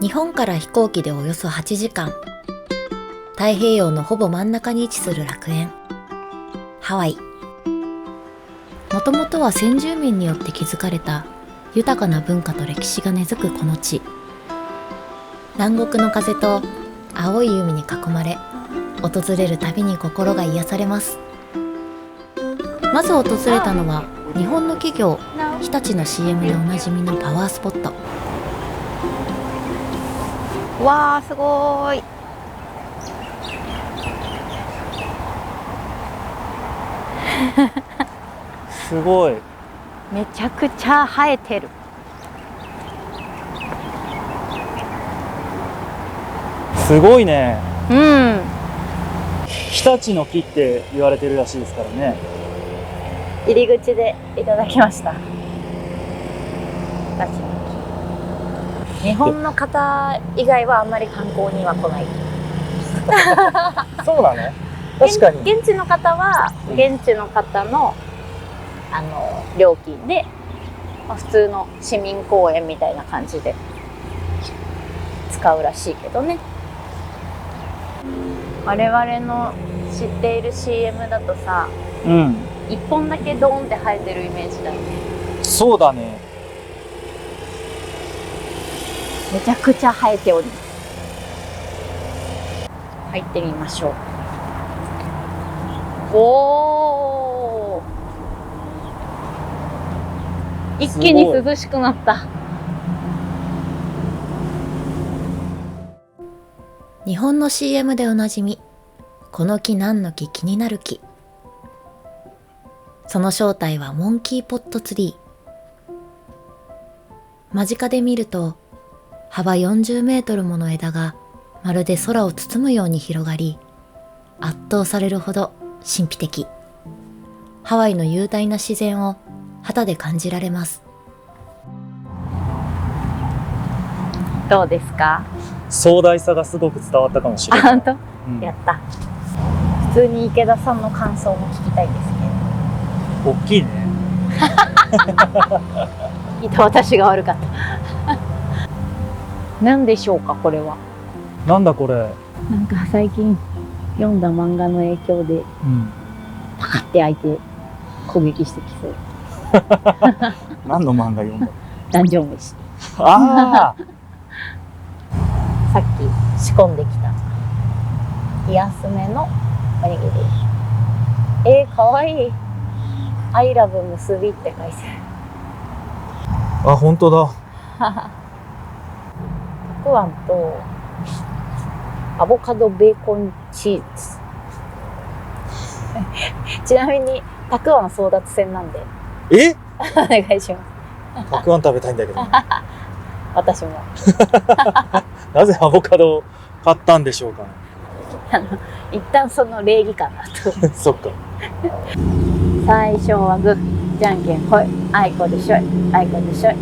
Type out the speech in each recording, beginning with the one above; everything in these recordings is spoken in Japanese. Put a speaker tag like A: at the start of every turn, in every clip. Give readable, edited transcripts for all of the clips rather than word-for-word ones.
A: 日本から飛行機でおよそ8時間、太平洋のほぼ真ん中に位置する楽園、ハワイ。もともとは先住民によって築かれた豊かな文化と歴史が根付くこの地。南国の風と青い海に囲まれ、訪れるたびに心が癒されます。まず訪れたのは日本の企業日立の CM でおなじみのパワースポット。
B: わあ、すごーい。
C: すごい。
B: めちゃくちゃ生えてる。
C: すごいね。
B: うん。
C: 日立の木って言われてるらしいですからね。
B: 入り口でいただきました。日立の木。日本の方以外はあんまり観光には来ない。
C: そうなの？確かに。
B: 現地の方は現地の方の料金で、普通の市民公園みたいな感じで使うらしいけどね。我々の知っている CM だとさ、
C: うん。
B: 一本だけドーンって生えてるイメージだよね。
C: そうだね。
B: めちゃくちゃ生えております。入ってみましょう。おー、一気に涼しくなった。
A: 日本の CM でおなじみ、この木何の木気になる木。その正体はモンキーポットツリー。間近で見ると、幅40メートルもの枝がまるで空を包むように広がり、圧倒されるほど神秘的。ハワイの雄大な自然を肌で感じられます。
B: どうですか？
C: 壮大さがすごく伝わったかもしれない。
B: 本当？
C: うん、
B: やった。普通に池田さんの感想も聞きたいですけ
C: 大きいね。
B: ど。きっと私が悪かった。何でしょうか、これは。
C: なんだこれ。
B: なんか最近読んだ漫画の影響で、
C: うん。
B: パカって開いて攻撃してきそう。
C: 何の漫画読んだ？
B: ダンジョン飯。
C: ああ。
B: さっき仕込んできた冷やすめのおにぎり。かわいい。アイラブ結びって書いて
C: あ、本当だ。
B: たくあんとアボカドベーコンチーズ。ちなみにたくあん争奪戦なんで
C: え？
B: お願いします。
C: たくあん食べたいんだけど。
B: 私も。
C: なぜアボカドを買ったんでしょうか。
B: 一旦その礼儀かなと。
C: そっか。
B: 最初はグー、じゃんけんほい、あいこでしょい、あいこでしょい。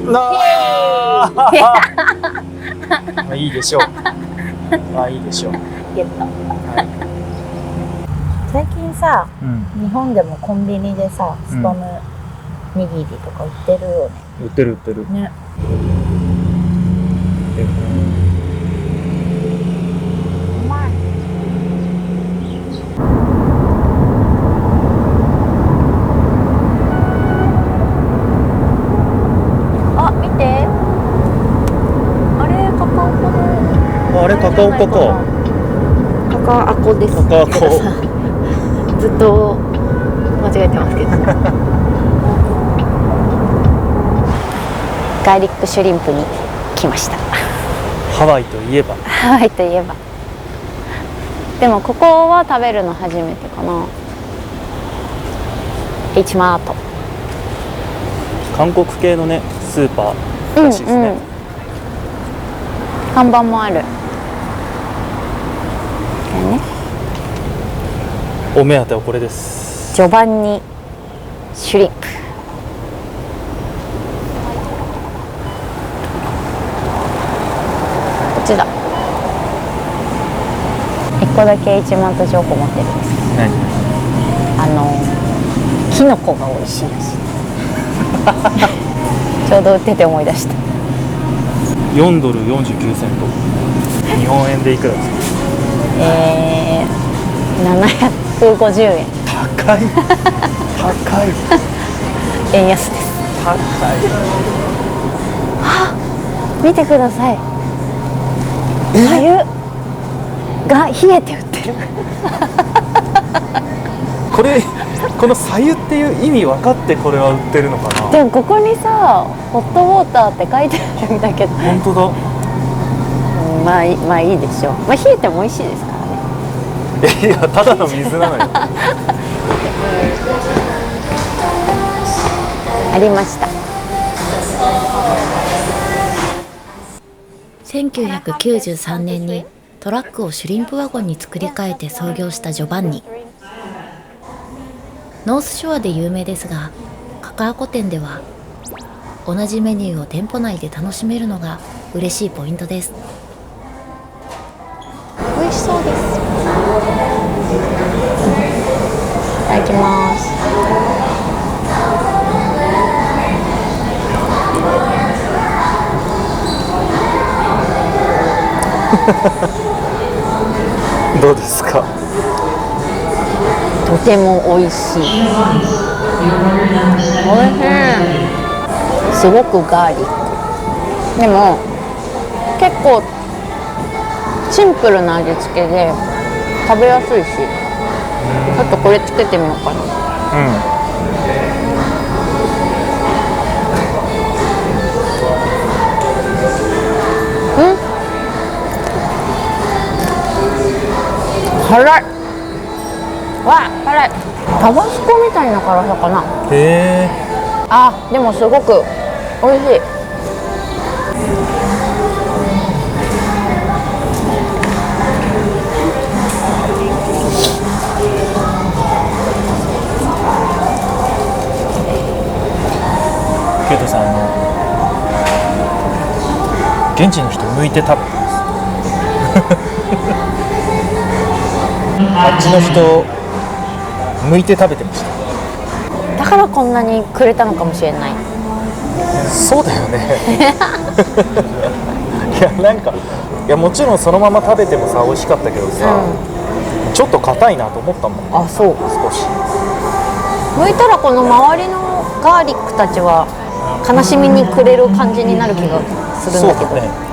C: まあいいでしょう。まあいいでしょう。
B: ゲット。最近さ、日本でもコンビニでさ、スパム握りとか売ってるよね。
C: 売ってる売ってる。
B: ね。うまい。あ、見て。あれ、カカオコの。
C: あれカカオコか。
B: カカアコです。
C: カカアコ。
B: ずっと間違えてますけど。ガーリックシュリンプに来ました。
C: ハワイといえば。
B: ハワイといえば。でもここは食べるの初めてかな。Hマート。
C: 韓国系のねスーパーらしいですね。
B: 看板もある。
C: お目当てはこれです。
B: ジョバンニシュリンプ。こっちだ。一個だけ1万と情報持ってるんですけど、キノコが美味しいらしい。ちょうど売ってて思い出した。
C: 4ドル49セント。日本円でいくらですか？750
B: 円。
C: 高い高い
B: 円安です。
C: 高い。
B: 見てください。白湯が冷えて売ってる。
C: この白湯っていう意味分かってこれは売ってるのかな。
B: でもここにさ、ホットウォーターって書いてあるんだけど。
C: 本当だ。
B: まあいいでしょう。まあ冷えても美味しいですからね。
C: いや、ただの水なのよ。
B: ありました。
A: 1993年にトラックをシュリンプワゴンに作り変えて創業したジョバンニ。ノースショアで有名ですが、カカアコ店では同じメニューを店舗内で楽しめるのが嬉しいポイントです。
B: 美味しそうです。いただきます。
C: どうですか？
B: とても美味しい。おいしい。すごくガーリック。でも結構シンプルな味付けで食べやすいし、ちょっとこれつけてみようかな。辛い。わ、辛い。タバスコみたいな辛さかな。
C: へえ。
B: あ、でもすごく美味しい。
C: ケイトさん、現地の人剥いて食べてます。あっちの人剥いて食べてました。
B: だからこんなにくれたのかもしれない。
C: そうだよね。いやもちろんそのまま食べてもさ美味しかったけどさ、ちょっと硬いなと思ったもん。
B: あ、そう。
C: 少し
B: 剥いたらこの周りのガーリックたちは悲しみにくれる感じになる気がするんだけど。
C: そうだね。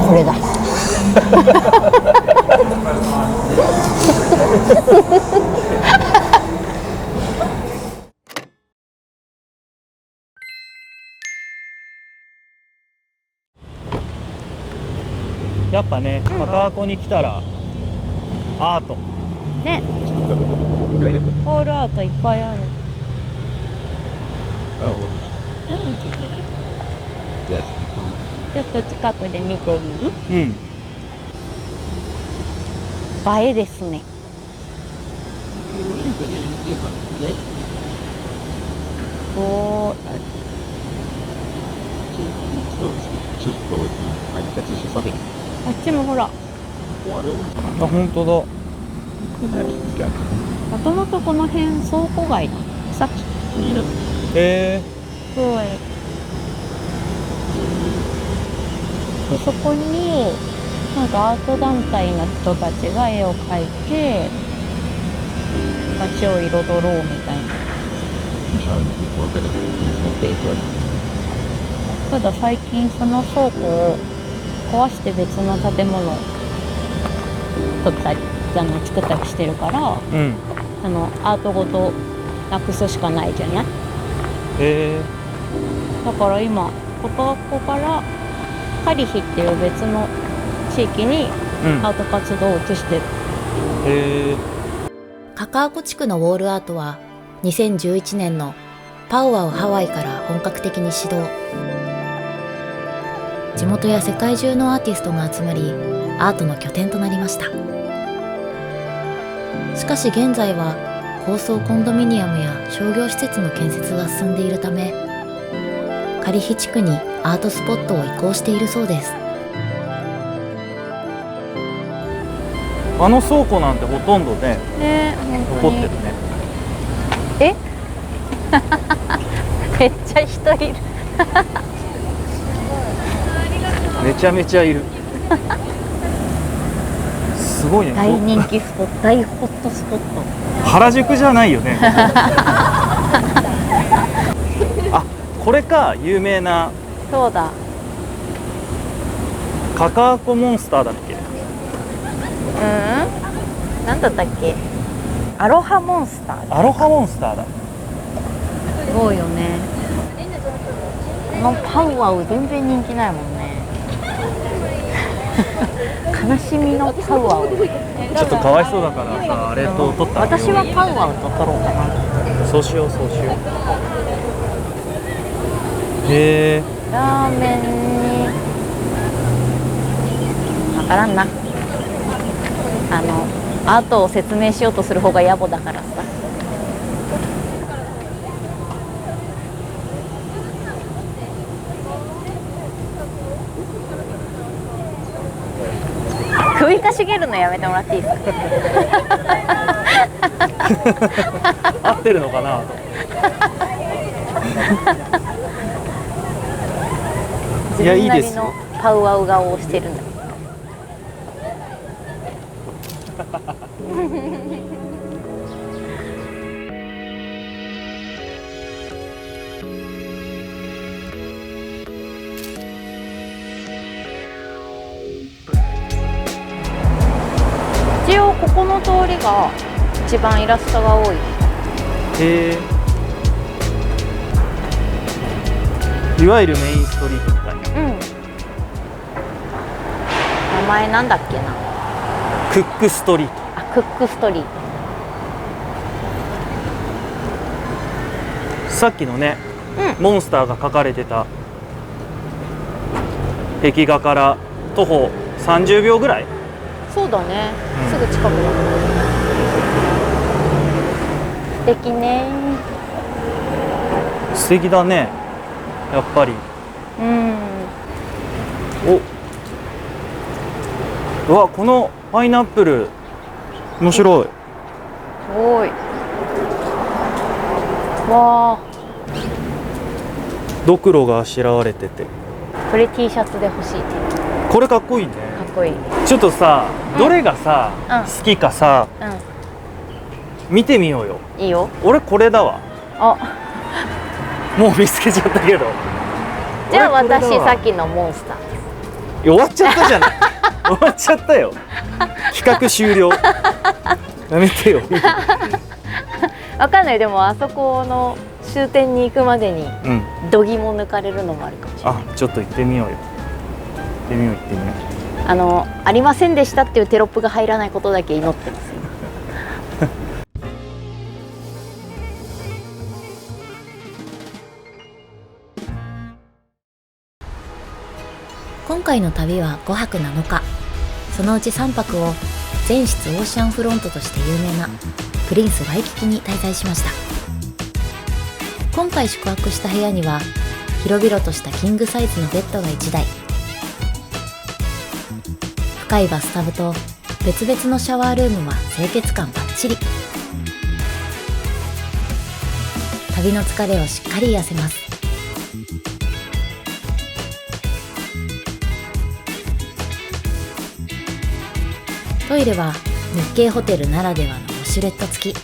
B: これだ。
C: やっぱね、カカアコに来たらアート
B: ね。ホールアートいっぱいある。ちょっと近くで見てみる？映えですね。おー。あっちもほら。
C: あ、本当だ。
B: もともとこの辺倉庫街なの。さっき。そうや。でそこになんかアート団体の人たちが絵を描いて街を彩ろうみたいな。ただ最近その倉庫を壊して別の建物を取ったり作ったりしてるから、アートごとなくすしかないじゃない。だから今ここからカリヒっていう別の地域にアート活動を移してる。
A: カカアコ地区のウォールアートは2011年のパウアウハワイから本格的に始動。地元や世界中のアーティストが集まりアートの拠点となりました。しかし現在は高層コンドミニアムや商業施設の建設が進んでいるため、カリヒ地区にアートスポットを移行しているそうです。
C: あの倉庫なんてほとんどね
B: ね、
C: 残ってるね。
B: えめっちゃ人いる
C: めちゃめちゃいるすごいね。
B: 大人気スポット、大ホットスポット。
C: 原宿じゃないよねあ、これか、有名な
B: そうだ。
C: カカアコモンスターだっけ。
B: なんだったっけ。アロハモンスター。
C: アロハモンスターだ。
B: すごいよね。このパウワウ全然人気ないもんね悲しみのパウワウ。
C: ちょっとかわいそうだからさ、あれと撮ったら。
B: 私はパウワウと撮ろうかな。
C: そうしよう、そうしよう。へえ。
B: ラーメンにわからんな。アートを説明しようとする方が野暮だからさ。首かしげるのやめてもらっていいですか
C: 合ってるのかな。いや、いいですよ。
B: 自分なりのパウワウ顔をしてるんだ。一応ここの通りが一番イラストが多い。
C: へえ。いわゆるメインストリートみたいな。
B: 名前なんだっけな。
C: クックストリート。
B: あ、クックストリート。
C: さっきのね、モンスターが描かれてた壁画から徒歩30秒ぐらい。
B: そうだね、すぐ近くだ。素敵ね。
C: 素敵だね、やっぱり。うわ、このパイナップル面白い。
B: すごい。わあ、
C: ドクロがあしらわれてて、
B: これ T シャツで欲しい。
C: これかっこいいね。
B: かっこいい。
C: ちょっとさ、どれがさ、好きかさ、見てみようよ。
B: いいよ。
C: 俺これだわ。
B: あ、
C: もう見つけちゃったけど。
B: じゃあ
C: 俺これだわ。
B: 私さっきのモンスター。
C: いや、終わっちゃったじゃない終わっちゃったよ。企画終了。やめてよ。
B: わかんない。でもあそこの終点に行くまでに
C: うん。
B: 度肝抜かれるのもあるかもしれない。
C: あ、ちょっと行ってみようよ。行ってみよう、行ってみよう。
B: ありませんでしたっていうテロップが入らないことだけ祈ってますよ。
A: 今回の旅は5泊7日。そのうち3泊を全室オーシャンフロントとして有名なプリンスワイキキに滞在しました。今回宿泊した部屋には広々としたキングサイズのベッドが1台、深いバスタブと別々のシャワールームは清潔感バッチリ。旅の疲れをしっかり癒せます。トイレは日系ホテルならではのウォシュレット付き。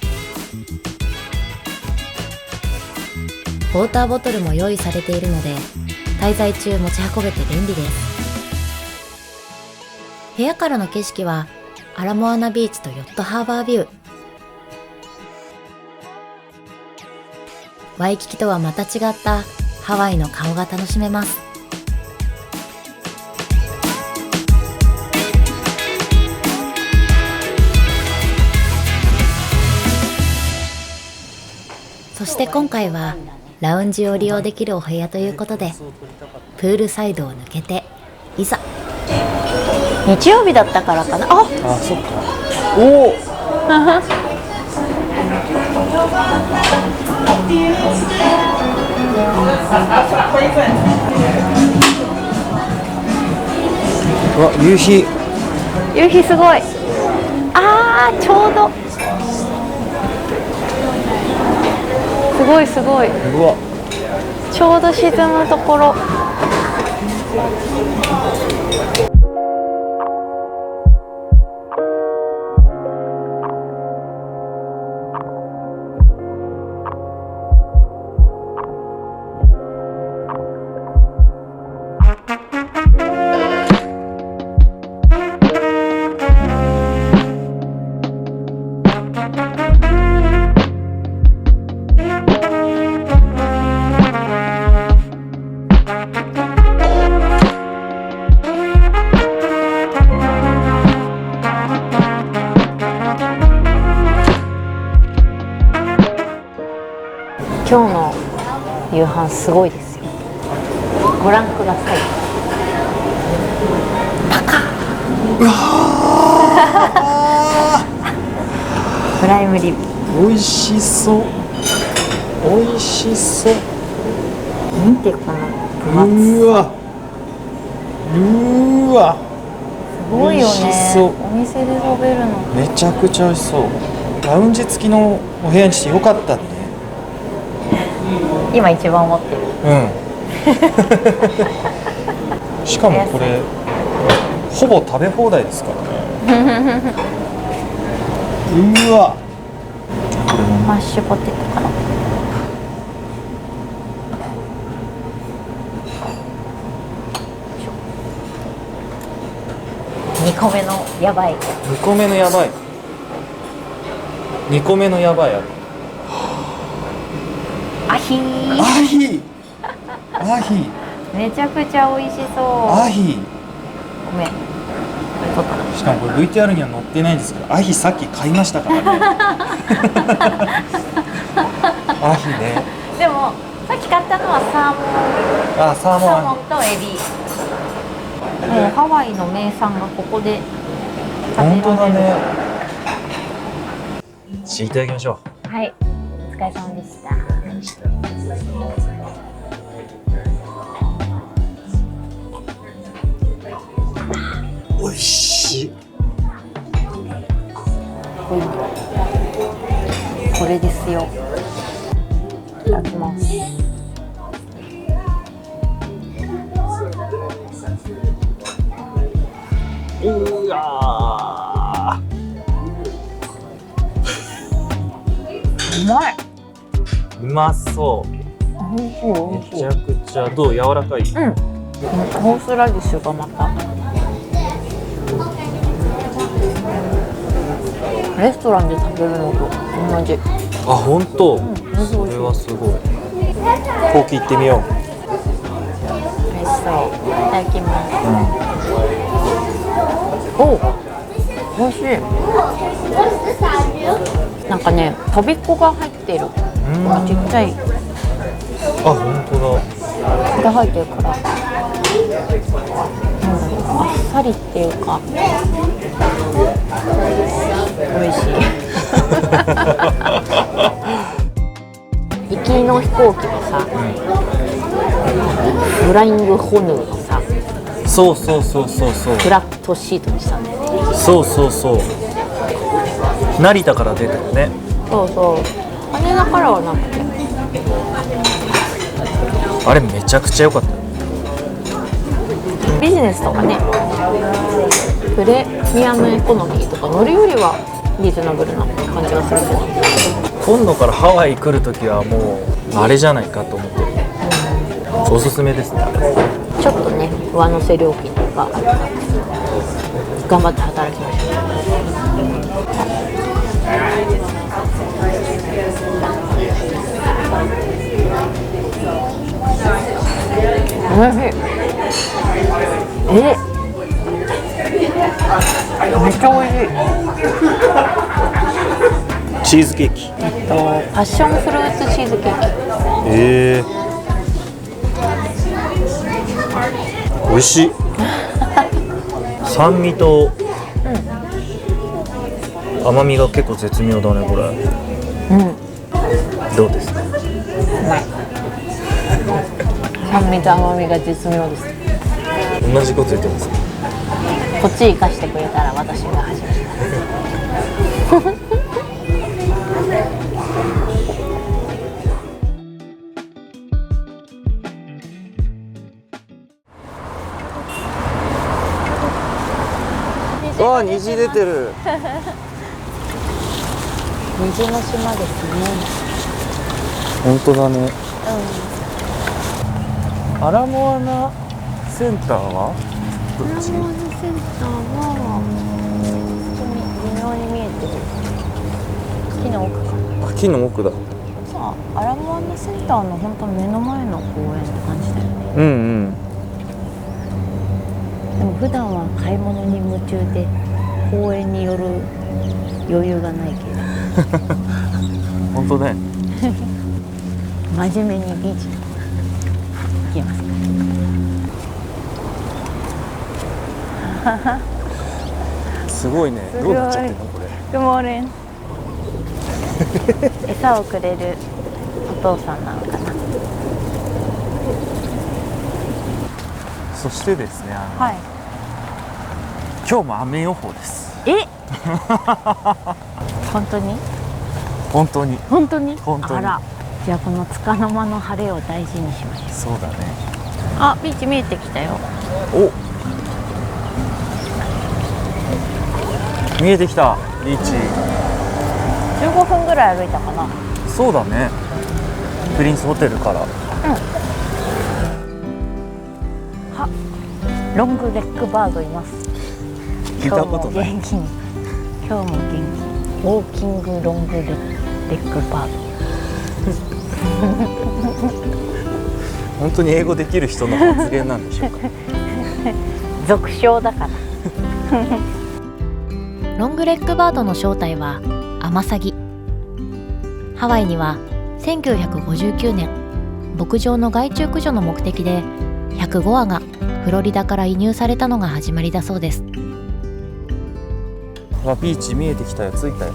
A: ウォーターボトルも用意されているので滞在中持ち運べて便利です。部屋からの景色はアラモアナビーチとヨットハーバービュー。ワイキキとはまた違ったハワイの顔が楽しめます。そして今回はラウンジを利用できるお部屋ということで、プールサイドを抜けていざ。
B: 日曜日だったからかな。あ、
C: あ、そっか。おお。うわ、夕日。
B: 夕日すごい。あちょうどすごいすごい、
C: うわ、
B: ちょうど沈むところ。今日の夕飯すごいですよ。ご覧ください。プライムリブ。
C: 美味しそう。美味しそう。
B: 見てこの分厚さ。
C: うわ。うわ。
B: すごいよ
C: 美味し
B: ね。
C: そう
B: お店で食べるの。
C: めちゃくちゃ美味しそう。ラウンジ付きのお部屋にしてよかったね。
B: 今一番思ってる。
C: うん。しかもこれほぼ食べ放題ですからね。うわ。これも
B: マッシュポテトから。2個目のやばい。
C: 2個目のやばい。2個目のやばいやる。
B: アヒー。
C: アヒアヒ
B: めちゃくちゃ美味しそう。
C: アヒ。
B: ごめん。取ったな。
C: しかもこれ VTR には載ってないんですけど、アヒさっき買いましたからね。アヒね。
B: でもさっき買ったのはサー
C: あ、サーモン。
B: モンとエビ。もうハワイの名産がここで食べられる。
C: 本当だね。いただきましょ
B: はい、お疲れ様でした。
C: う。美味しい。
B: これですよ。いただきます。
C: うわー。
B: うまい。
C: うまそう。
B: 美味しい美味しい。
C: めちゃくちゃどう、柔らかい。
B: うん。ホースラディッシュがまた。レストランで食べるのと同じ。
C: あ、本当。そ
B: 美味しい美味しい。
C: れはすごい。ポーキ行ってみよう。
B: 美味しそう。いただきます。
C: う
B: お、美味しい。なんかね、とびっこが入ってる。ちっちゃい。
C: あ、本当だ。
B: これ入ってるから。なんだろう、あっさりっていうか。美味しい。行きの飛行機のさ、フライングホヌーのさ、
C: そうそうそうそうそう。
B: フラットシートにしたんだよね。
C: そうそうそう。成田から出たよね。
B: そうそう。羽田からはなくて。
C: あれめちゃくちゃ良かった。
B: ビジネスとかね、プレミアムエコノミーとか乗るよりはリーズナブルな感じがするけど。
C: 今度からハワイ来るときはもうあれじゃないかと思ってる。おすすめですね。
B: ちょっとね、上乗せ料金とか頑張って働きましょう。おいしい。めっちゃ美味しい。
C: チーズケーキ。
B: パッションフルーツチーズケーキ。
C: 美味しい。酸味と甘みが結構絶妙だねこれ。どうですか。
B: うまい。酸味と甘みが絶妙です。
C: 同じこと言ってます。
B: こっち生かしてくれたら私が初めて。
C: わ、虹出てる。
B: 虹の島ですね。
C: 本当だね。アラモアナセンターはどっち？
B: センターは微妙に見えてる。木の奥かな。
C: あ、木の奥だ。
B: さあ、アラモアナセンターの本当目の前の公園って感じだよね。
C: うんうん。
B: でも普段は買い物に夢中で公園に寄る余裕がないけど
C: 本当ね。
B: 真面目にビーチに行きます
C: すごいね。
B: すごい
C: どうなっちゃってんのこれ。
B: グモーレン餌をくれるお父さんなのかな。
C: そしてですね、
B: はい。
C: 今日も雨予報です。
B: え本当に
C: 本当に。
B: 本当に
C: 本当に
B: あら、じゃあこの束の間の晴れを大事にしましょう。
C: そうだね。
B: あ、ビーチ見えてきたよ。
C: お、見えてきたビーチ。
B: 15分ぐらい歩いたかな。
C: そうだね。プリンスホテルから。
B: ロングレッグバードいます。
C: 聞いたことない。
B: 今日も元気にウォーキングロングレッグバー
C: 本当に英語できる人の発言なんでしょうか。
B: ド俗称だから
A: ロングレッグバードの正体はアマサギ。ハワイには1959年牧場の害虫駆除の目的で105羽がフロリダから移入されたのが始まりだそうです。
C: あ、ビーチ見えてきたよ。着いたよ。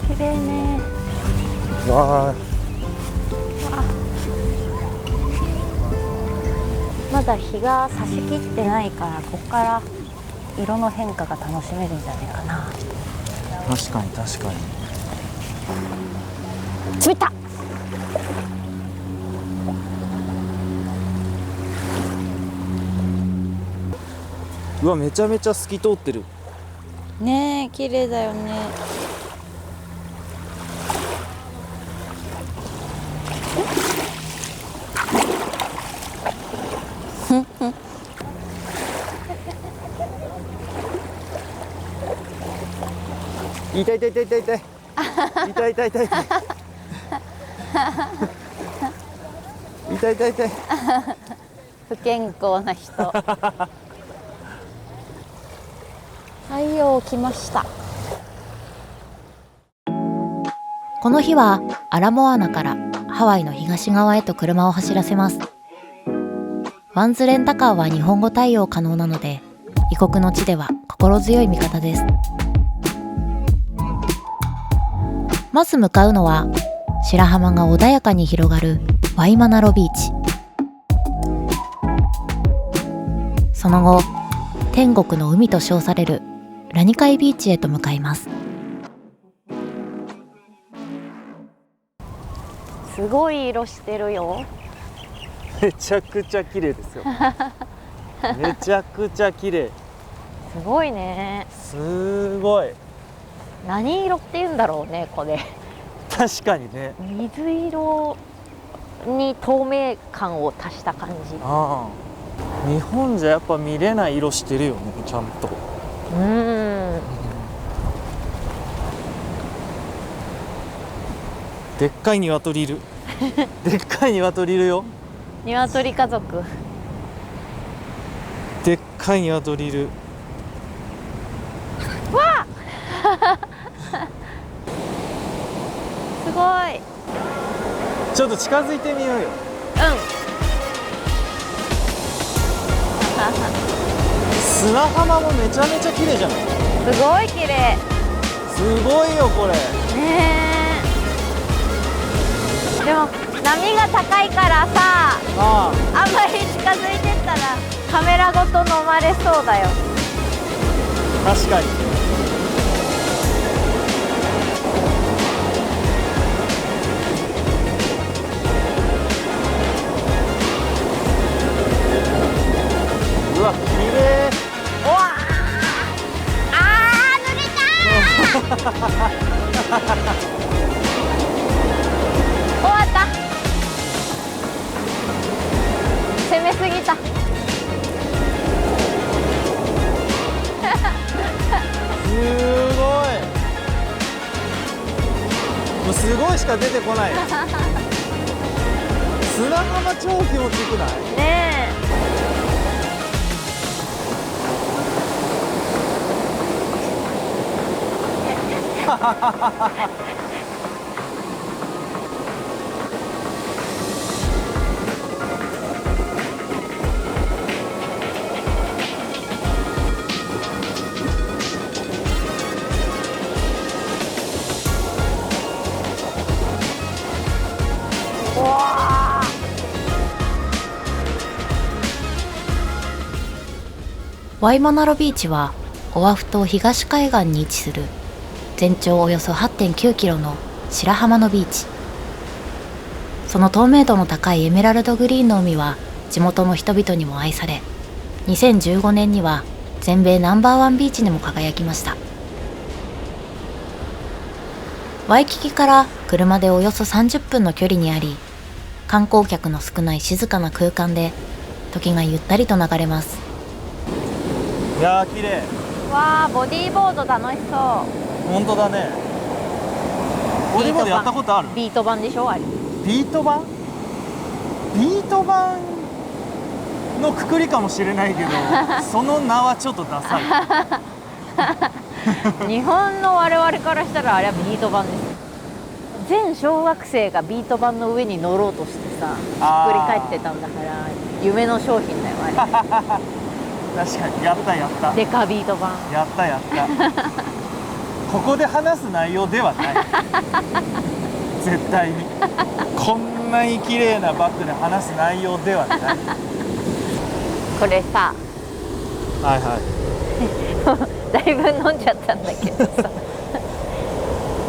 B: 綺麗ね。
C: わあ、
B: まだ日が差し切ってないからここから色の変化が楽しめるんじゃないかな。
C: 確かに確かに。
B: 見た。
C: うわ、めちゃめちゃ透き通ってる。
B: ねえ、綺麗だよね。
C: 痛い痛い痛い痛い痛い痛い痛い痛い痛い痛い痛い痛い。
B: 不健康な人太陽来ました。
A: この日はアラモアナからハワイの東側へと車を走らせます。ワンズレンタカーは日本語対応可能なので異国の地では心強い味方です。まず向かうのは白浜が穏やかに広がるワイマナロビーチ。その後天国の海と称されるラニカイビーチへと向かいます。
B: すごい色してるよ。
C: めちゃくちゃ綺麗ですよ。めちゃくちゃ綺麗。
B: すごいね。
C: すごい。
B: 何色って言うんだろうねこれ。
C: 確かにね。
B: 水色に透明感を足した感じ。
C: ああ、日本じゃやっぱ見れない色してるよね、ちゃんと。でっかい鶏いる。でっかい鶏いるよ。
B: 鶏家族。
C: でっかい鶏いる。
B: わあすごい。
C: ちょっと近づいてみようよ。砂浜もめちゃめちゃ綺麗じゃない。
B: すごい綺麗。
C: すごいよこれ。
B: ねえ。でも波が高いからさ、
C: あ
B: あんまり近づいてったらカメラごと飲まれそうだよ。
C: あ、確かに。うわ、綺麗。
B: うわあ
C: ごいしか出てこない。砂浜超気持ちよくない？
B: ねえ。うわ
A: ワイマナロビーチはオアフ島東海岸に位置する全長およそ 8.9 キロの白浜のビーチ。その透明度の高いエメラルドグリーンの海は地元の人々にも愛され、2015年には全米ナンバーワンビーチにも輝きました。ワイキキから車でおよそ30分の距離にあり、観光客の少ない静かな空間で時がゆったりと流れます。
C: いやー綺麗。
B: わあ、ボディーボード楽しそう。
C: 本当だね。ボディーボードやったことある？
B: ビート板でしょあれ。
C: ビート板？ビート板のくくりかもしれないけどその名はちょっとダサい。
B: 日本の我々からしたらあれはビート板です。全小学生がビート板の上に乗ろうとしてさ、ひっくり返ってたんだから夢の商品だよあれ。
C: 確かにやったやった。
B: デカビート板。
C: やったやった。ここで話す内容ではない。絶対に。こんなに綺麗なバッグで話す内容ではない。
B: これさ、
C: はいはい。
B: だいぶ飲んじゃったんだけどさ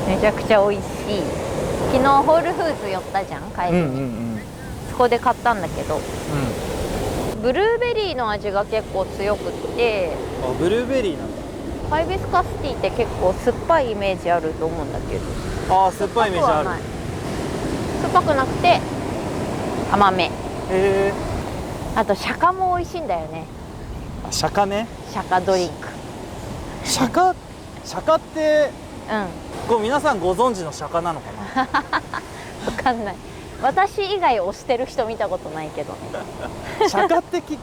B: めちゃくちゃ美味しい。昨日ホールフーズ寄ったじゃん、帰りに。そこで買ったんだけど、ブルーベリーの味が結構強くって、
C: あ、ブルーベリーなんだ。
B: ハイビスカスティーって結構酸っぱいイメージあると思うんだけど、
C: ああ、酸っぱいイメージある。
B: 酸っぱくなくて甘め。
C: へえ。
B: あとシャカも美味しいんだよね。
C: シャカね。
B: シャカドリンク。
C: シャカって
B: うん、
C: こう皆さんご存知のシャカなのかな。
B: わかんない。私以外推してる人見たことないけどね。
C: シャカって聞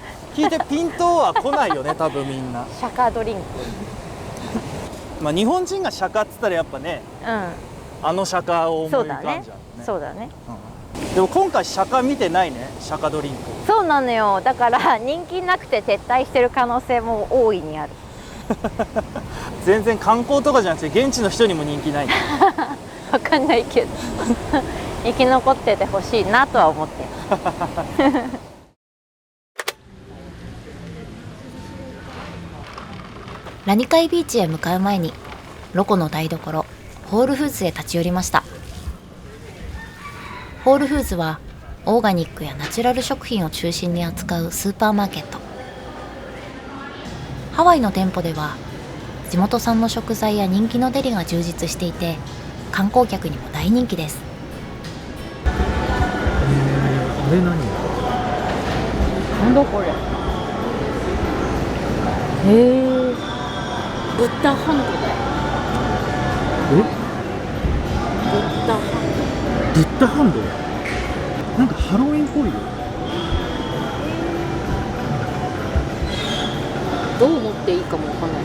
C: いてピントは来ないよね、多分みんな。
B: シャカドリンク。
C: まあ日本人がシャカっつったらやっぱね、
B: う
C: あのシャカを
B: ん、
C: 思いう浮かん
B: そだね
C: じゃうね。
B: そうだね。
C: でも今回シャカ見てないね、シャカドリンク。
B: そうなのよ。だから人気なくて撤退してる可能性も大いにある。
C: 全然観光とかじゃなくて現地の人にも人気ない。
B: わかんないけど生き残っててほしいなとは思ってる。
A: ラニカイビーチへ向かう前にロコの台所ホールフーズへ立ち寄りました。ホールフーズはオーガニックやナチュラル食品を中心に扱うスーパーマーケット。ハワイの店舗では地元産の食材や人気のデリが充実していて、観光客にも大人気です。
C: あれ何？
B: なんだこれ。へえ、ブッダハンドだよ。ブッダハン
C: ブッダハンド？なんかハロウィンっぽいよ。
B: ド。どう持っていいかもわかんない。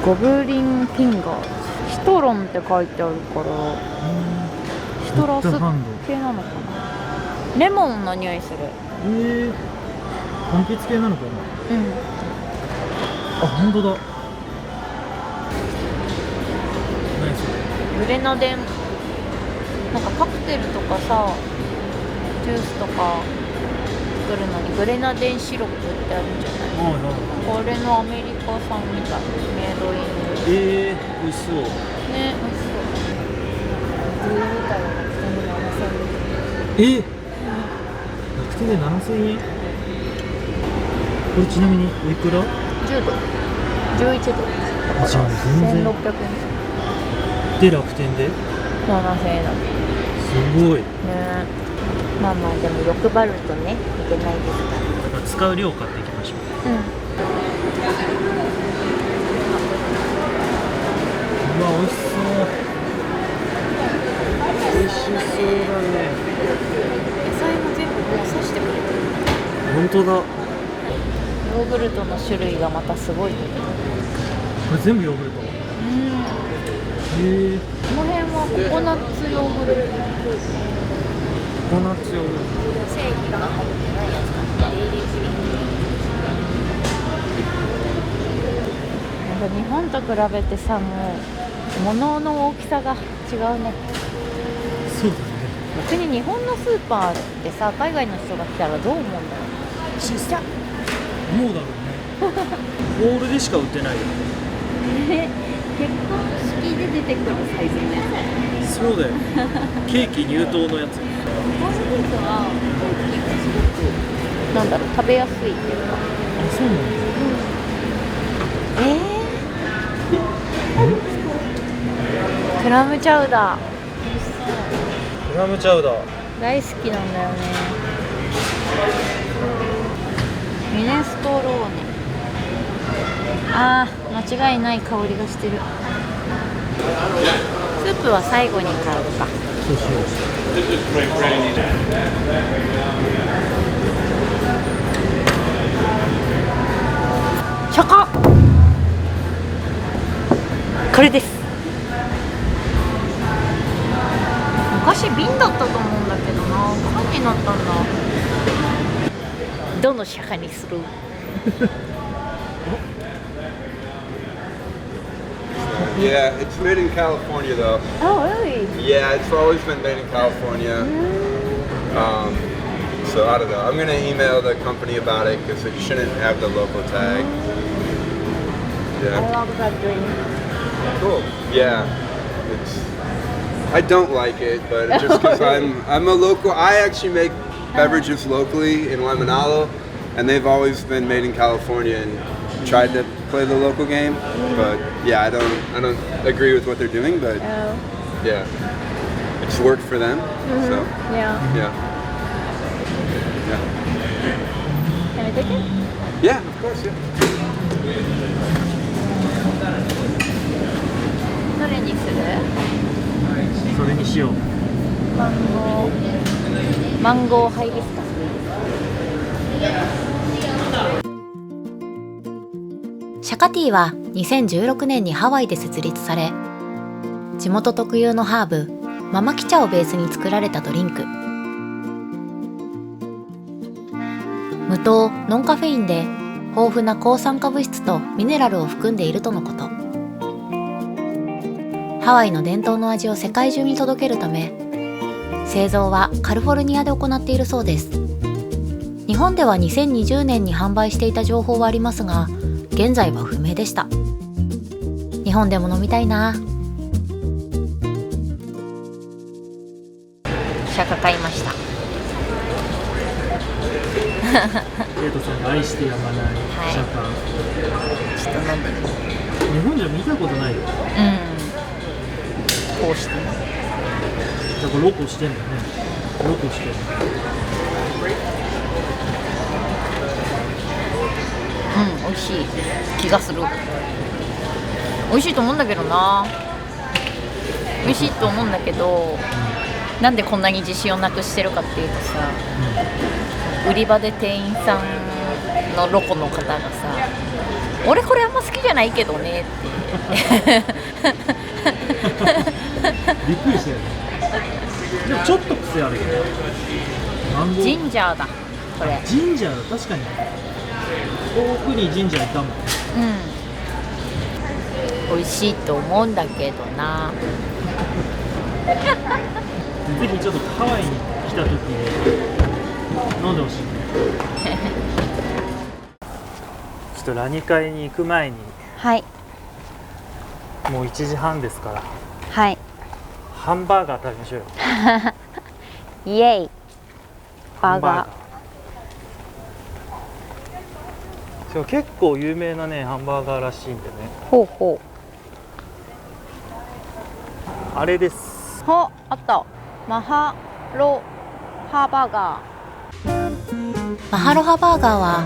B: ゴブリンフィンガー、シトロンって書いてあるから、シトラス系なのかな。レモンの匂いする。
C: 柑橘系なのかな。
B: うん。
C: あ、本当だ。何それ？
B: グレナデン、なんかカクテルとかさ、ジュースとか作るのにグレナデンシロップってあるんじゃない？これのアメリカ産みたい。メイドイン。
C: 美味しそう。
B: ね、美味しそう。10みたいな楽天で7000円。
C: 楽天で7000円？これちなみにおいくら
B: ？10ドル、11ドル。
C: あ、じゃあ全然。
B: 1600円。
C: で楽天で
B: 7000円だね。
C: すごいね。
B: まあまあでも欲張るとねいけないですから。
C: 使う量買っていきましょう。うわ、美味しそう。そうだね。
B: 野菜も全部もう刺してくれてる。
C: 本当だ。
B: ヨーグルトの種類がまたすごい。
C: これ全部ヨーグルト。へえ。
B: この辺はココナッツヨーグルト。
C: ココナッツヨーグルト。
B: 製品が入ってないやつだね。デイリーフリー。なんか日本と比べてさ、もう物の大きさが違うね。
C: そうだね。
B: 逆に日本のスーパーってさ、海外の人が来たらどう思うんだろう。
C: ちっちゃ。思うだろうね。ホールでしか売ってないよ。
B: 結婚式で出てくるサイズのやつ。
C: そうだよ。ケーキ入刀のやつ。
B: コーンビーフは大きいからすごくなんだろう、食べやすいっていうか。
C: あ、そうなんだ。
B: クラムチャウダー
C: クラムチャウダー。
B: 大好きなんだよね。ミネストローネ。あー、間違いない香りがしてる。スープは最後に買うか。
C: そうしよう。
B: チョコ。これです。昔瓶だったと思うんだけどな、缶になったんだ。どのシャカにする？Yeah,
D: it's made in California though.
B: Oh, really?
D: Yeah, it's always been made in California. So I don't know. I'm gonna email the company about it because it shouldn't have the local tag.
B: I
D: Yeah,
B: love that drink.
D: cool. Yeah, I don't like it, but just because I'm a local. I actually make beverages locally in Lemonalo, and they've always been made in California and tried to play the local game. But yeah, I don't agree with what they're doing, but
B: Oh,
D: yeah, it's worked for them. So
B: yeah.
D: yeah, yeah,
B: Can I take it?
D: yeah, of course, yeah.
B: どれにする？
C: それにしよう。
B: マンゴーハイビスカス。
A: シャカティーは2016年にハワイで設立され、地元特有のハーブママキ茶をベースに作られたドリンク。無糖・ノンカフェインで豊富な抗酸化物質とミネラルを含んでいるとのこと。ハワイの伝統の味を世界中に届けるため、製造はカリフォルニアで行っているそうです。日本では2020年に販売していた情報はありますが、現在は不明でした。日本でも飲みたいな。
B: シャカ買いました。
C: エイトさんが愛してやまないシャカ。
B: ちょっと飲んでみる。
C: 日本じゃ見たことないよ。
B: こうして。
C: だからロコしてんだね。ロコしてる。
B: 美味しい気がする。美味しいと思うんだけどな。美味しいと思うんだけど、なんでこんなに自信をなくしてるかっていうとさ、売り場で店員さんのロコの方がさ、俺これあんま好きじゃないけどねって
C: びっくりしたよね。でもちょっと癖あるよね。マンゴー。
B: ジンジャーだこれ。
C: ジンジャーだ、確かに。遠くにジンジャーいたもん。
B: 美味しいと思うんだけどな。
C: ぜひちょっとハワイに来た時に飲んでほしいね。ちょっとラニ会に行く前に、
B: はい。
C: もう1時半ですから、
B: はい。
C: ハンバーガー食べましょうよ。
B: イエイ。バーガー。
C: そう、結構有名なねハンバーガーらしいんでね。
B: ほうほう。
C: あれです。
B: あったマハロハバーガ
A: マハロハバーガーは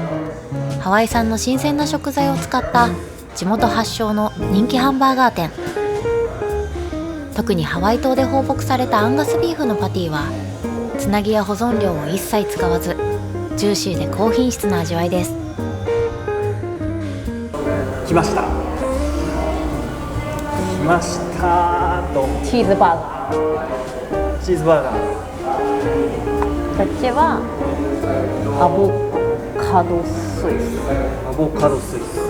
A: ハワイ産の新鮮な食材を使った地元発祥の人気ハンバーガー店。特にハワイ島で放牧されたアンガスビーフのパティはつなぎや保存料を一切使わずジューシーで高品質な味わいです。
C: 来ましたと
B: チーズバーガ
C: チーズバーガー。
B: ー。こっちはアボカドスイス。
C: アボカドスイス。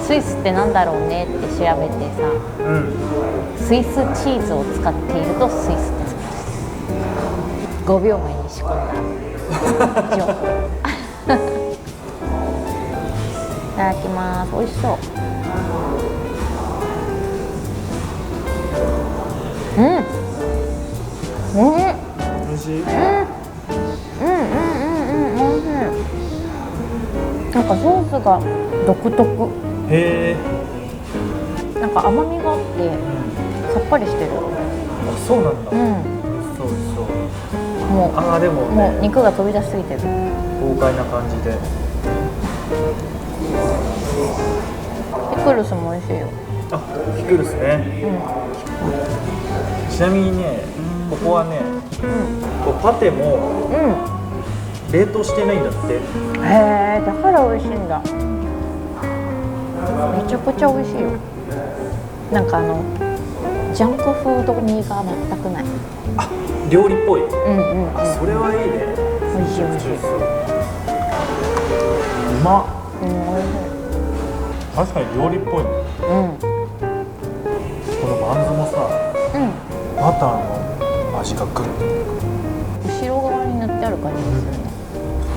B: スイスってなんだろうねって調べてさ、
C: うん。
B: スイスチーズを使っているとスイスって5秒前に仕込んだ情報。いただきます。美味しそう。うん。うん。
C: 美味しい。
B: 美味しい。なんかソースが独特。
C: へえ。
B: なんか甘みがあってさっぱりしてる。
C: あ、そうなんだ。
B: うん。
C: そうそう。
B: も
C: ああ、でも
B: う
C: ね、
B: 肉が飛び出しすぎてる。
C: 豪快な感じで。
B: ピクルスも美味しいよ。
C: あ、ピクルスね。ちなみにね、ここはね、こうパテも冷凍してないんだって。
B: へえ、だから美味しいんだ。めちゃくちゃ美味しいよ。なんかジャンクフード味が全くない。
C: あ、料理っぽい。
B: あ、
C: それはいいね。
B: 美味しい美味しい。
C: うまっ。
B: 美味しい。
C: 確かに料理っぽいね。このバンズもさ、バターの味がグッと。
B: 後ろ側に塗ってある感じがするね。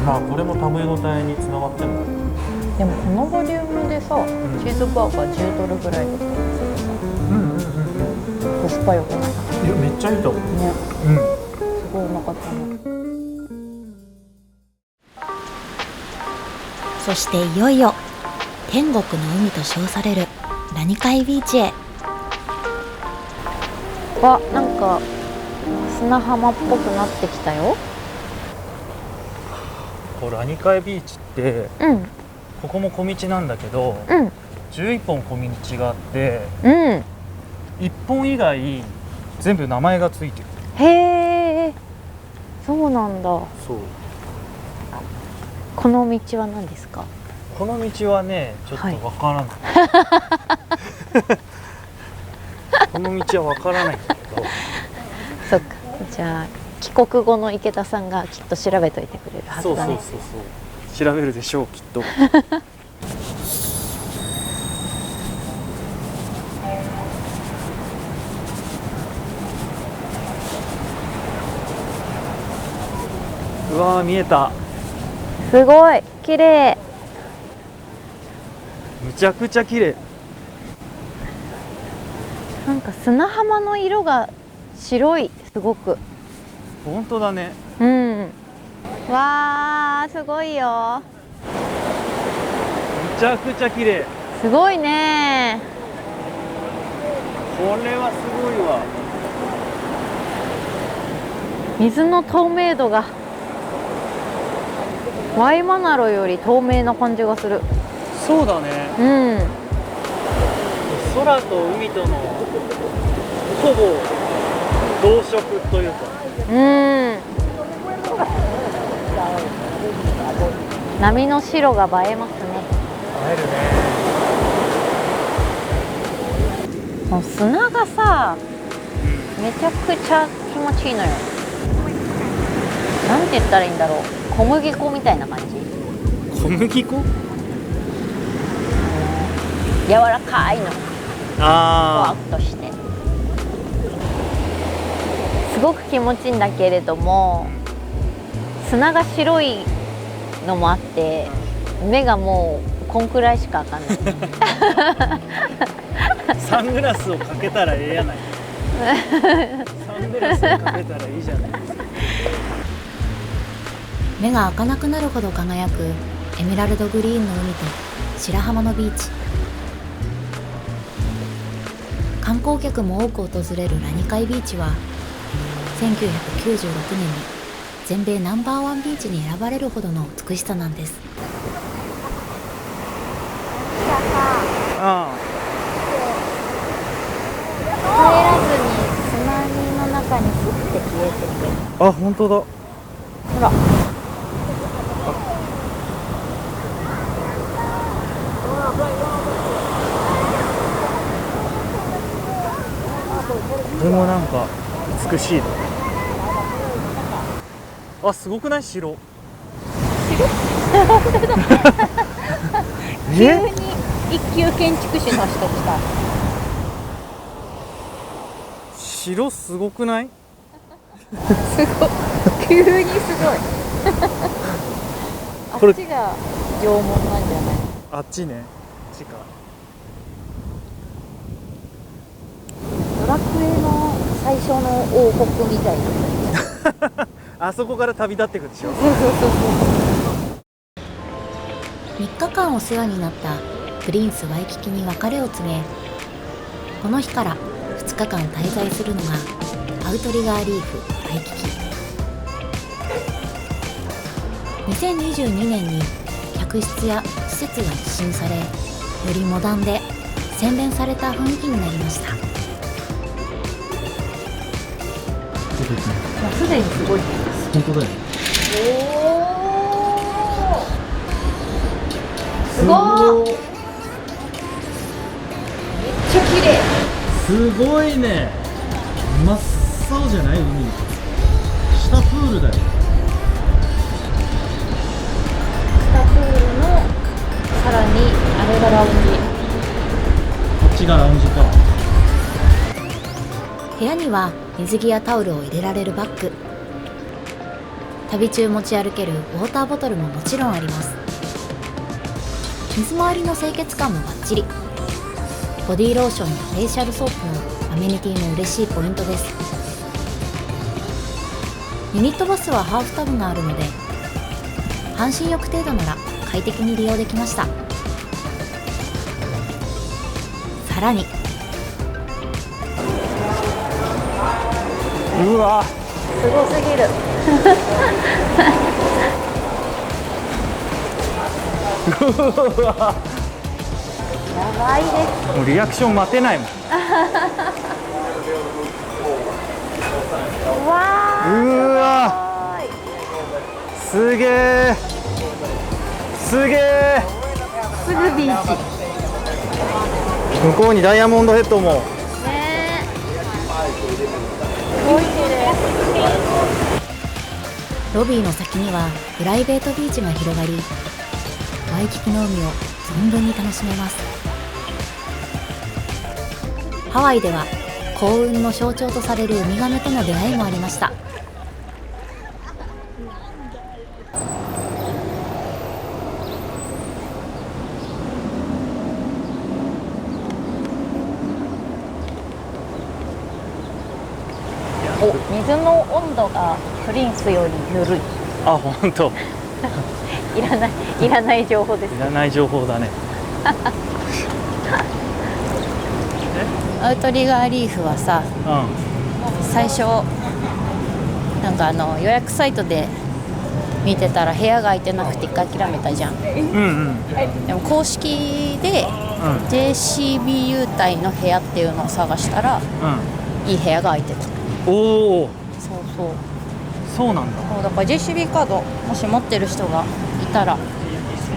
C: まあこれも食べ応えにつながってるの。
B: でもこのボリュームでさ、チーズバーガー10ドルぐらいだったんですよさ。コスパ良くない？
C: いや、めっちゃいいと思う。
B: ね。
C: うん。
B: すごいうまかったな。
A: そしていよいよ天国の海と称されるラニカイビーチへ。
B: わ、なんか砂浜っぽくなってきたよ。
C: こうラニカイビーチってここも小道なんだけど、11本小道があって、1本以外全部名前がついてる。
B: へえ、そうなんだ。
C: そう。
B: この道は何ですか？
C: この道はね、ちょっとわからない。この道はわからないんだけど。
B: そっか。じゃあ帰国後の池田さんがきっと調べといてくれるはずだね。
C: そう。調べるでしょう、きっと。うわー、見えた。
B: すごい綺麗。
C: むちゃくちゃ綺麗。
B: なんか砂浜の色が白い、すごく。
C: 本当だね。
B: わー、すごいよ。
C: むちゃくちゃ綺麗。
B: すごいね。
C: これはすごいわ。
B: 水の透明度がワイマナロより透明な感じがする。
C: そうだね。空と海とのほぼ同色というか。
B: 波の白が映えますね。
C: 映えるね。
B: もう砂がさ、めちゃくちゃ気持ちいいのよ。なんて言ったらいいんだろう。小麦粉みたいな感じ。
C: 小麦粉？
B: 柔らかいの。ふわっとして。すごく気持ちいいんだけれども、砂が白いのもあって、目がもうこんくらいしか開かない。
C: サングラスをかけたらええやない。サングラスをかけたらいいじゃない。
A: 目が開かなくなるほど輝くエメラルドグリーンの海と白浜のビーチ。観光客も多く訪れるラニカイビーチは1996年に全米ナンバーワンビーチに選ばれるほどの美しさなんです。
B: らずにつなぎの中にふって消えてく。
C: あ、本当だ。
B: ほら。
C: これもなんか美しいね。あ、すごくない？城。
B: 急に一級建築士の人来た。
C: 城すごくない？
B: すごい。急にすごい。あ
C: これ
B: っちが縄文なんじゃない？
C: あっちね。地下。
B: ドラクエの最初の王国みたいな。
C: あそこから旅立っていくでしょ。
B: そうそうそうそう。
A: 3日間お世話になったプリンスワイキキに別れを告げ、この日から2日間滞在するのがアウトリガーリーフワイキキ。2022年に客室や施設が一新され、よりモダンで洗練された雰囲気になりました。
B: もうすでにすごい。
C: 本当だよ。
B: すごい。めっちゃ綺麗。
C: すごいね。真っ青じゃない？海。下プールだよ。
B: 下プールのさらにあれがラウンジ。
C: こっちがラウンジか。
A: 部屋には水着やタオルを入れられるバッグ、旅中持ち歩けるウォーターボトルももちろんあります。水回りの清潔感もバッチリ。ボディーローションやフェイシャルソープのアメニティも嬉しいポイントです。ユニットバスはハーフタブがあるので、半身浴程度なら快適に利用できました。さらに
C: うわ。
B: すごすぎる。やばいです。
C: もうリアクション待てないもん。
B: うわ
C: うわ。すげえ。すげえ。
B: ー、すぐビーチ。
C: 向こうにダイヤモンドヘッドも。
B: ねえ。すごい綺麗。
A: ロビーの先にはプライベートビーチが広がり、ワイキキの海を存分に楽しめます。ハワイでは幸運の象徴とされるウミガメとの出会いもありました。
B: お、水の温度がプリンスよりぬるい。
C: あ、本当。
B: いらない情報です
C: い。らない情報だね。
B: アウトリガーリーフはさ、
C: う
B: 最初なんか予約サイトで見てたら部屋が空いてなくて一回諦めたじゃん。
C: ん。うん
B: でも公式で JCBU 隊の部屋っていうのを探したら
C: うん。
B: いい部屋が空いてた。
C: おお。
B: そうそう。
C: そうなんだ。
B: そうだから JCB カードもし持ってる人がいたら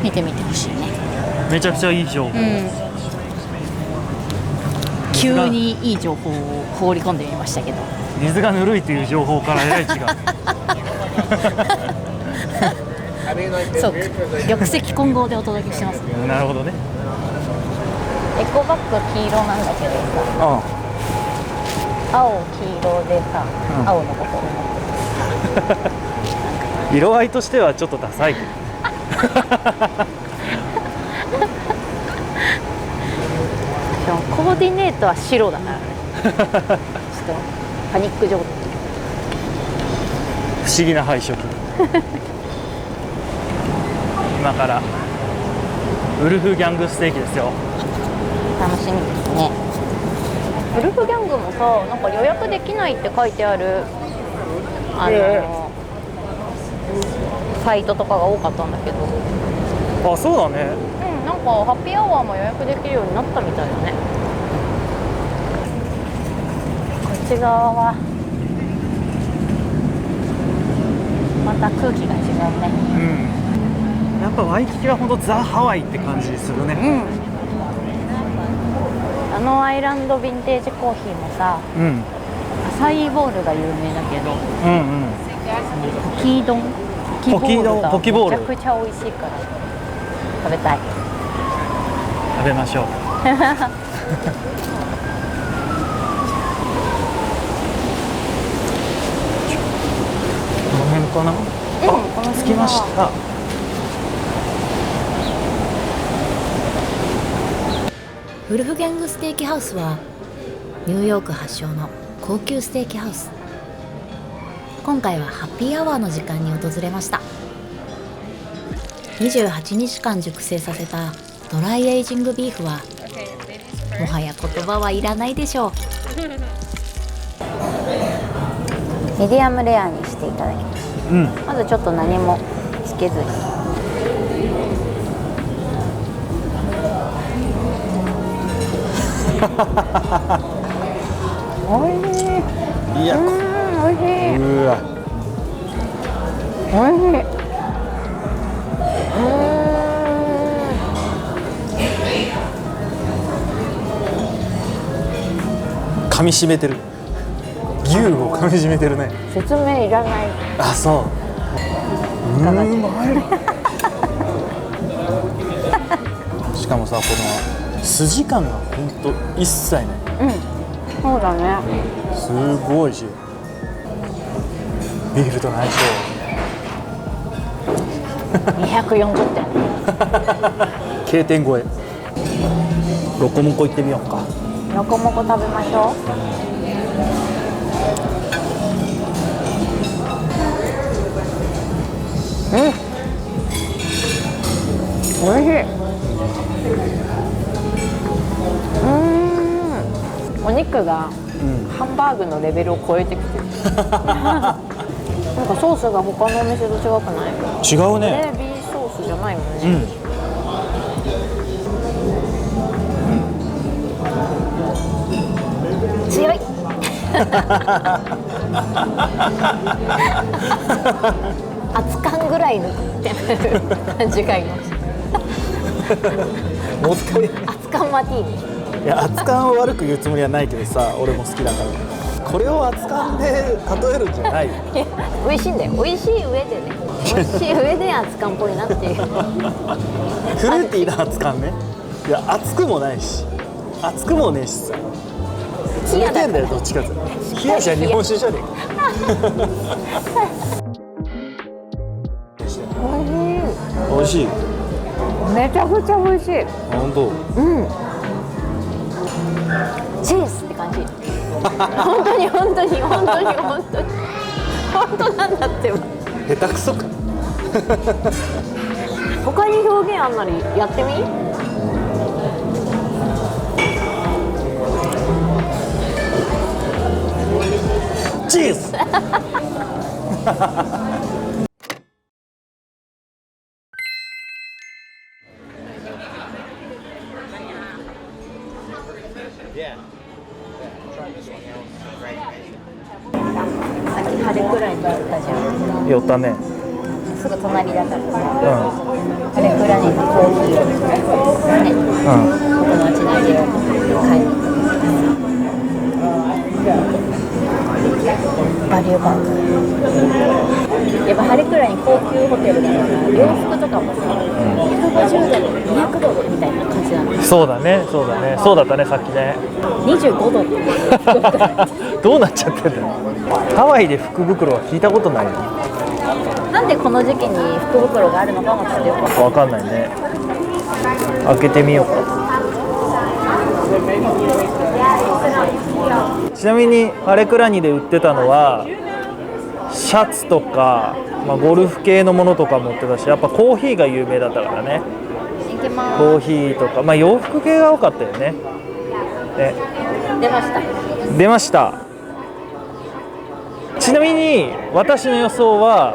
B: 見てみてほしいね。
C: めちゃくちゃいい情報。
B: 急にいい情報を放り込んでみましたけど、
C: 水がぬるいという情報からえらい違う。
B: そうか、玉石混合でお届けしてます。
C: なるほどね。
B: エコバッグ黄色なんだけどさ、青黄色でさ、青のボトル持ってる。
C: 色合いとしてはちょっとダサいけど。
B: コーディネートは白だからね。ちょっとパニック状態。
C: 不思議な配色。今からウルフギャングステーキですよ。
B: 楽しみですね。ウルフギャングもさ、なんか予約できないって書いてあるサイトとかが多かったんだけど、
C: あ、そうだね。
B: なんかハッピーアワーも予約できるようになったみたいだね。ち側はまた空気が違うね。
C: うん、やっぱワイキキは本当ザ・ハワイって感じするね。
B: あのアイランドヴィンテージコーヒーもさ、
C: うん、
B: アサイーボールが有名だけど、
C: うんうん、
B: ポキ丼、
C: ポキボール
B: めちゃくちゃ美味しいから食べたい。
C: 食べましょう。この辺かな。あ、着きました。
A: ウルフゲングステーキハウスはニューヨーク発祥の高級ステーキハウス。今回はハッピーアワーの時間に訪れました。28日間熟成させたドライエイジングビーフはもはや言葉はいらないでしょう。
B: ミディアムレアにしていただきます。
C: うん、
B: まずちょっと何もつけずに。おいしい。
C: いや、
B: おいしい。
C: うわ、
B: おいしい。
C: 噛み締めてる。牛を噛み締めてるね。
B: 説明いらない。
C: あ、そう。うまい。しかもさ、この筋感が本当一切ない。
B: そうだね。
C: すごいし、ビールとの相性。
B: 240点。
C: K点超え。ロコモコ行ってみようか。
B: ロコモコ食べましょう。おいしい。お肉がハンバーグのレベルを超えてきてる。なんかソースが他のお店と違くない？
C: 違うね。
B: グレービーソースじゃないもんね。強い。熱燗ぐらいのってなる感じがいます。
C: もう一回。
B: 熱燗マティーニ。
C: いや、熱燗を悪く言うつもりはないけどさ、俺も好きだから。これを熱燗で例えるんじゃない。
B: 美味しいんだよ。美味しい上でね。美味しい上で熱燗っぽいなっていう。
C: フルーティーな熱燗ね。いや、熱くもないし、熱くもねえしさ。冷てんだよ、どっちかって。冷やしは日本酒じゃねえか。美味しい。
B: めちゃくちゃ美味しい。
C: 本当。
B: チーズって感じ。本当に本当に本当に本当に本当なんだってば。
C: 下手くそか。
B: 他に表現あんなりやってみ。
C: チーズ。
B: さっき春くらいに寄ったじゃん。
C: 寄ったね。
B: すぐ隣だからさ。
C: う
B: あれくらいにコーヒーをね、友達の家を買いに行く。バリューバッグ。やっぱ晴れくらいに高級ホテルだから洋服とかもさ、150ドル、200ドルみたいな感じなの。
C: そうだね、そうだね、そうだったね、さっきね。
B: 25ドル。
C: どうなっちゃってんだよ。ハワイで福袋は聞いたことないよ。
B: なんでこの時期に福袋があるのかもちょっとよく
C: わかんないね。開けてみようか。ちなみにアレクラニで売ってたのはシャツとか、ゴルフ系のものとかも売ってたし、やっぱコーヒーが有名だったからね。
B: 行きます。
C: コーヒーとか、洋服系が多かったよね。
B: 出ました。
C: 出ました。ちなみに私の予想は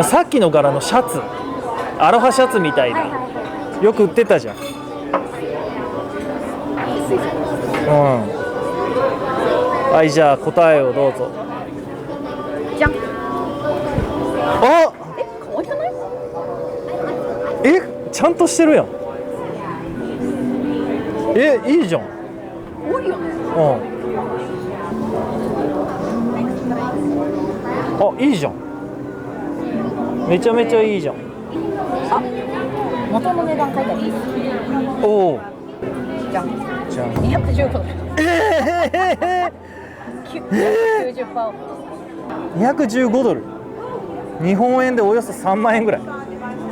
C: さっきの柄のシャツ、アロハシャツみたいな、よく売ってたじゃん。はい、じゃあ答えをどうぞ。
B: じゃん。
C: あ、
B: 可愛くない？
C: ちゃんとしてるやん。いいじゃん。
B: 多いよね。
C: あ、いいじゃん。めちゃめちゃいいじゃん。
B: 元の値段書いてある。
C: おお。
B: じゃん。
C: じゃん。
B: 215ドル。90%オフ。
C: 215ドル。日本円でおよそ3万円ぐらい。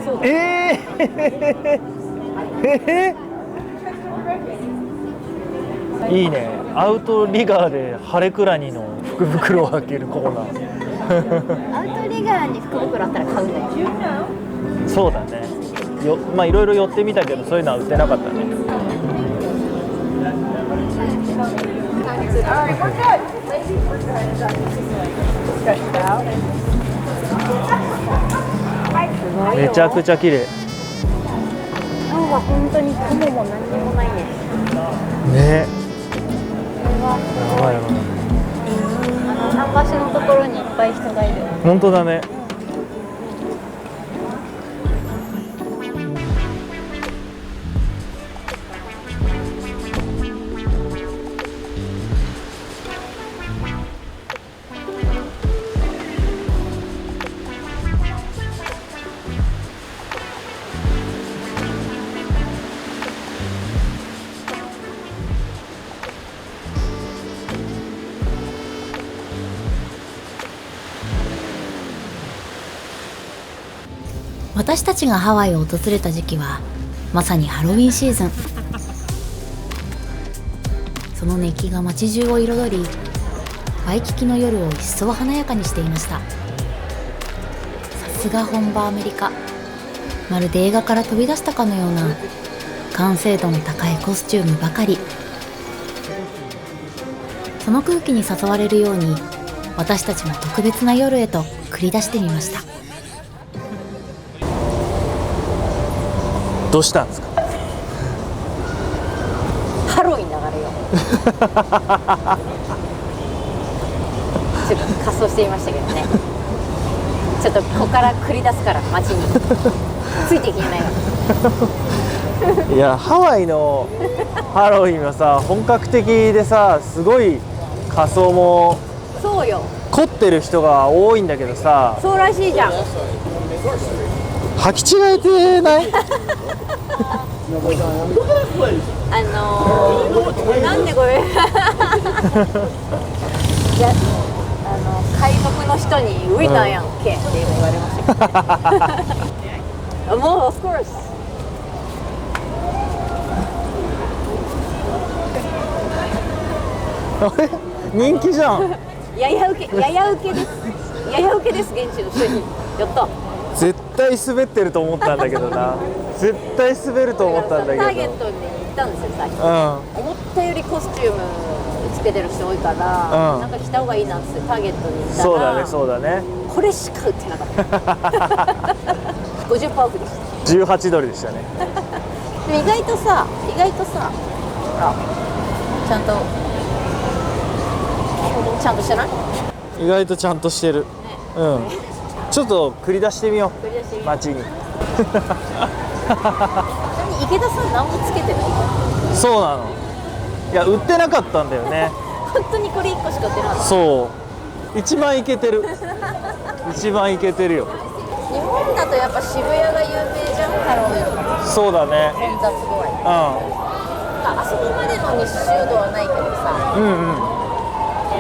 B: そうだ。
C: いいね。アウトリガーでハレクラニの福袋を開けるコーナー。
B: アウトリガーに福袋あったら買うんだよ。
C: そうだね。まあいろいろ寄ってみたけど、そういうのは売ってなかったね。めちゃくちゃ綺麗。
B: 今日は本当に雲も何にもないね。
C: ね。
B: やばい。桟橋のところにいっぱい人がいる。
C: 本当だね。
A: 私たちがハワイを訪れた時期はまさにハロウィンシーズン。その熱気が街中を彩り、ワイキキの夜を一層華やかにしていました。さすが本場アメリカ。まるで映画から飛び出したかのような完成度の高いコスチュームばかり。その空気に誘われるように、私たちも特別な夜へと繰り出してみました。
C: どうしたんですか。
B: ハロウィン流れよ。ちょっと仮装していましたけどね。ちょっとここから繰り出すから街についていけないわ。
C: いや、ハワイのハロウィンはさ、本格的でさ、すごい仮装も
B: そうよ。
C: 凝ってる人が多いんだけどさ、
B: そうらしいじゃん。
C: 履き違えてない？
B: なんでこれいや、海賊の人に浮いたんやんけって今言われましたけどもう of course
C: 人気じゃん。
B: やや受けです現地の人に。やった。
C: 絶対滑ってると思ったんだけどな。絶対滑ると思ったんだけど。
B: ターゲットに行ったんですよ最初。
C: うん。
B: 思ったよりコスチュームつけてる人多いから、なんか着た方がいいなってターゲットに行ったら、
C: そうだね、そうだね。
B: これしか売ってなかった。50%オフでした。
C: 18ドルでしたね。
B: でも意外とさ、ほらちゃんとしてない？
C: 意外とちゃんとしてる。うん。ちょっと繰り出してみよ
B: 繰り出してみ
C: う。街に。
B: 池田さん何もつけてない。
C: そうなの。いや、売ってなかったんだよね。
B: 本当にこれ1個しか売ってなかった。
C: そう。一番イケてる。一番イケてるよ。
B: 日本だとやっぱ渋谷が有名じゃん、ハロウィン。
C: そうだね。
B: 混雑具合。あそこまでの密集度はないけどさ、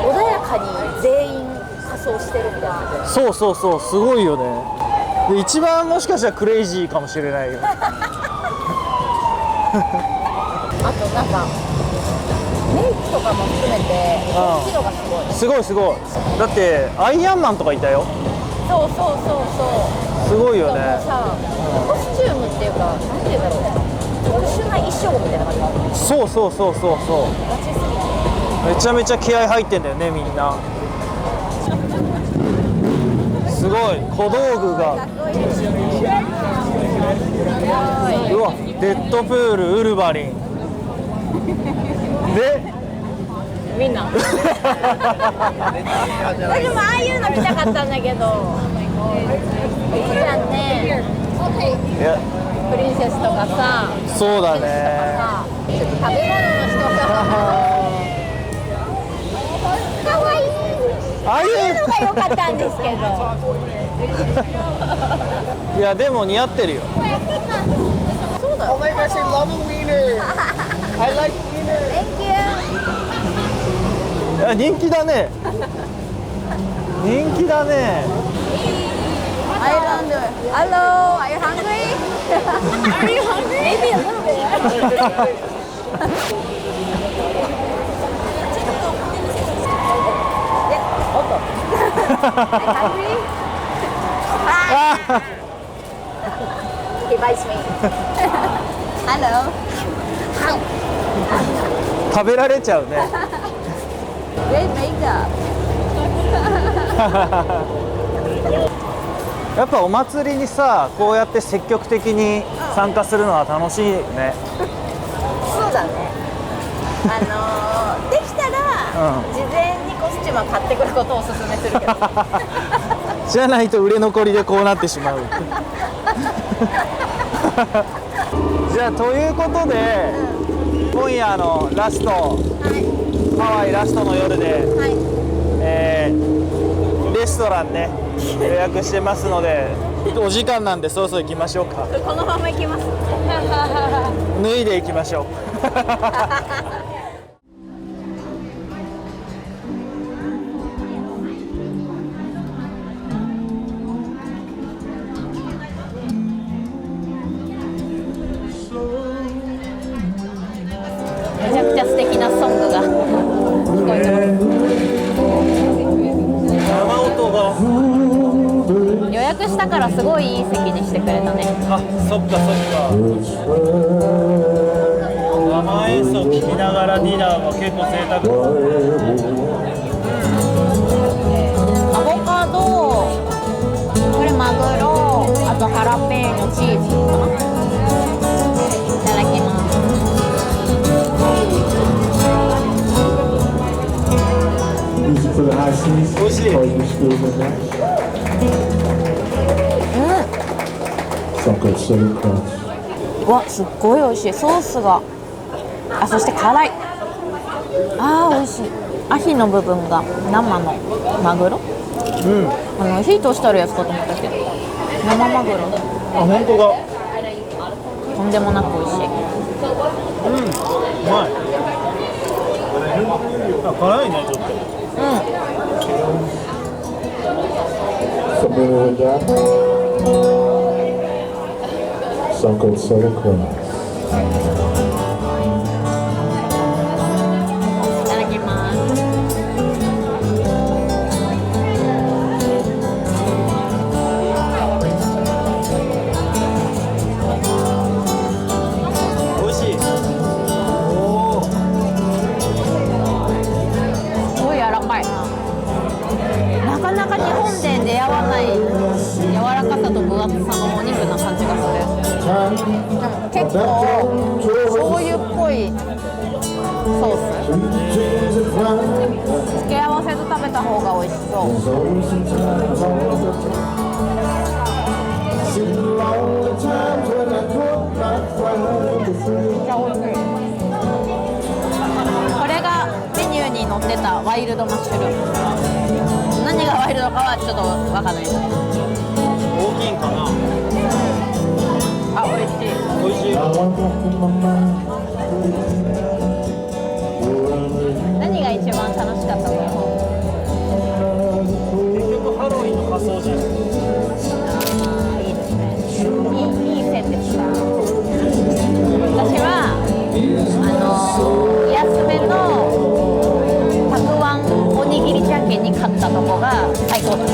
B: 穏やかに全員仮装してるみたいな。
C: そうそうそう、すごいよね。で、一番もしかしたらクレイジーかもしれないよ。
B: あとなんかメイクとかも含めて本気度がすごい。
C: すごいすごい。だってアイアンマンとかいたよ。
B: そう。
C: すごいよ
B: もう
C: ね。
B: さ、コスチュームっていうか、なんていうんだろう、特殊な衣装みたいな感じ。
C: そう。
B: ガチすぎて。
C: めちゃめちゃ気合入ってんだよね、みんな。すごい小道具が。うわ、デッドプール、ウルヴァリンで
B: みんな私もああいうの着たかったんだけどいいじゃんね
C: いや
B: プリンセスとかさ
C: そうだね
B: さ食べ物の人がかわいい
C: ああいう
B: のが良かったんですけど
C: いやでも似合ってるよ
B: そうだよ
E: Like I say, love a wiener. I like wiener.
B: Thank you
C: いや人気だね人気だね
B: Hello, are you hungry? Are you hungry? Maybe a little bit. Hungry? He bites me. Hello.
C: 食べられちゃうね
B: Great makeup.
C: やっぱお祭りにさこうやって積極的に参加するのは楽しいね
B: そうだね。できたら、事前にコスチュームは買ってくることをおすすめするけど。
C: じゃないと売れ残りでこうなってしまうじゃあということで、今夜のラスト、ハワイラストの夜で、レストランね予約してますのでお時間なんでそろそろ行きましょうか
B: このまま行きます。
C: 脱いでいきましょう
B: めちゃくちゃ素敵なソングが聞こえてます。
C: 生音が
B: 予約したからすごいいい席にしてくれたね。
C: あ、そっかそっか生演奏聴きながらディナーも結構贅沢
B: アボカド、これマグロ、あとハラペーニョ、チーズかな。いただきます。
E: Music for the high seas. All you schools in that. Some good sugar crunch.
B: わ、すっごい美味しい。ソースが、あ、そして辛い。あー、美味しい。アヒの部分が生のマグロ。火通してあるやつかと思ったけど、生マグロ。
C: あ、本当だ
B: とんでもなく美味しい。
C: うまいあ、辛いねちょっと
E: Familiar with that? Some good soda crunch.
B: いただきます。
C: 美味しいおお
B: すごい柔らかい。なかなか日本で出会わない柔らかさと分厚さのお肉な感じがする。でも結構醤油っぽいソース。付け合わせと食べた方が美味しそう。これがメニューに載ってたワイルドマッシュルーム。何がワイルドかはちょっとわかんないです。
C: 大きいんかな
B: あ、美味しい。
C: 美味しい
B: 何が一番楽しかったの？
C: 結局ハロウィンの仮装じゃん
B: いいですね。いい線でした。私は安めのたくあんおにぎりじゃけに買ったとこが最高です。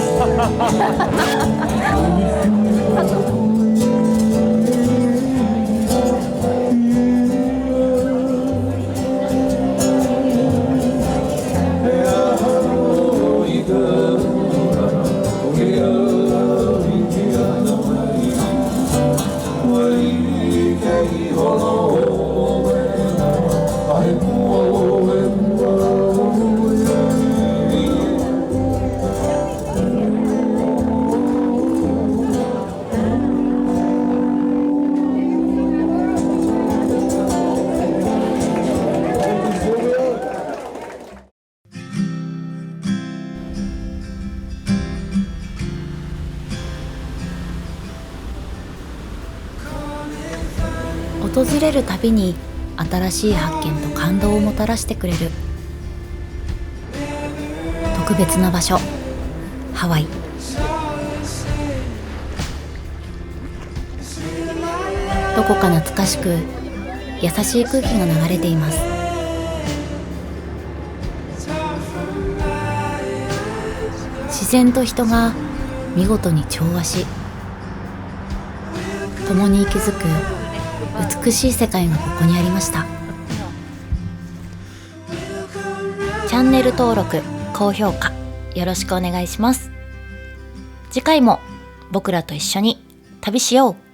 A: れるたびに新しい発見と感動をもたらしてくれる特別な場所、ハワイ。どこか懐かしく優しい空気が流れています。自然と人が見事に調和し、共に息づく美しい世界がここにありました。チャンネル登録、高評価よろしくお願いします。次回も僕らと一緒に旅しよう。